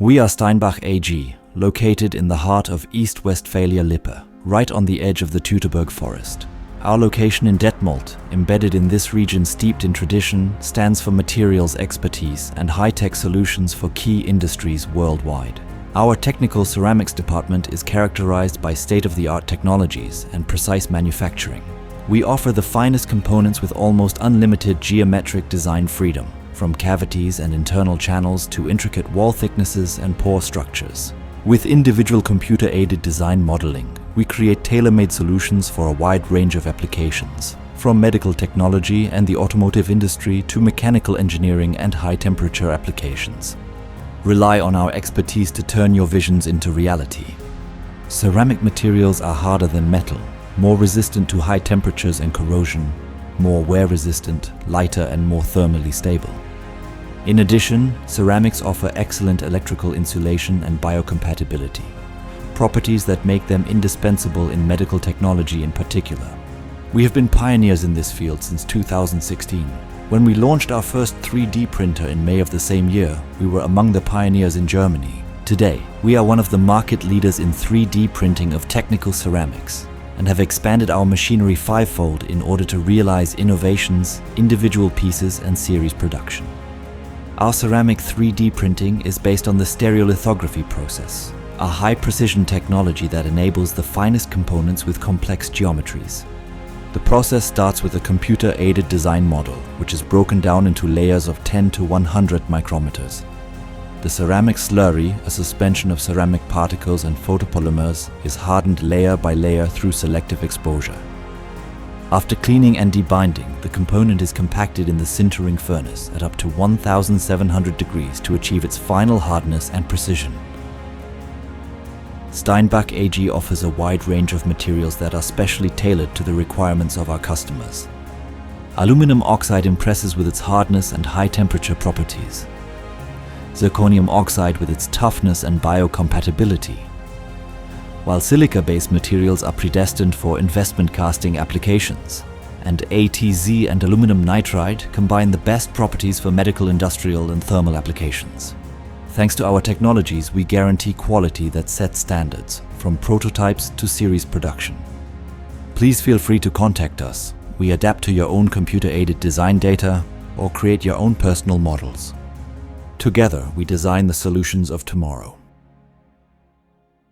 We are Steinbach AG, located in the heart of East Westphalia-Lippe, right on the edge of the Teutoburg forest. Our location in Detmold, embedded in this region steeped in tradition, stands for materials expertise and high-tech solutions for key industries worldwide. Our technical ceramics department is characterized by state-of-the-art technologies and precise manufacturing. We offer the finest components with almost unlimited geometric design freedom, from cavities and internal channels to intricate wall thicknesses and pore structures. With individual computer-aided design modeling, we create tailor-made solutions for a wide range of applications, from medical technology and the automotive industry to mechanical engineering and high-temperature applications. Rely on our expertise to turn your visions into reality. Ceramic materials are harder than metal, more resistant to high temperatures and corrosion, more wear-resistant, lighter and more thermally stable. In addition, ceramics offer excellent electrical insulation and biocompatibility, properties that make them indispensable in medical technology in particular. We have been pioneers in this field since 2016. When we launched our first 3D printer in May of the same year, we were among the pioneers in Germany. Today, we are one of the market leaders in 3D printing of technical ceramics and have expanded our machinery fivefold in order to realize innovations, individual pieces and series production. Our ceramic 3D printing is based on the stereolithography process, a high-precision technology that enables the finest components with complex geometries. The process starts with a computer-aided design model, which is broken down into layers of 10 to 100 micrometers. The ceramic slurry, a suspension of ceramic particles and photopolymers, is hardened layer by layer through selective exposure. After cleaning and debinding, the component is compacted in the sintering furnace at up to 1700 degrees to achieve its final hardness and precision. Steinbach AG offers a wide range of materials that are specially tailored to the requirements of our customers. Aluminum oxide impresses with its hardness and high-temperature properties. Zirconium oxide with its toughness and biocompatibility, while silica-based materials are predestined for investment casting applications. And ATZ and aluminum nitride combine the best properties for medical, industrial and thermal applications. Thanks to our technologies, we guarantee quality that sets standards, from prototypes to series production. Please feel free to contact us. We adapt to your own computer-aided design data or create your own personal models. Together, we design the solutions of tomorrow.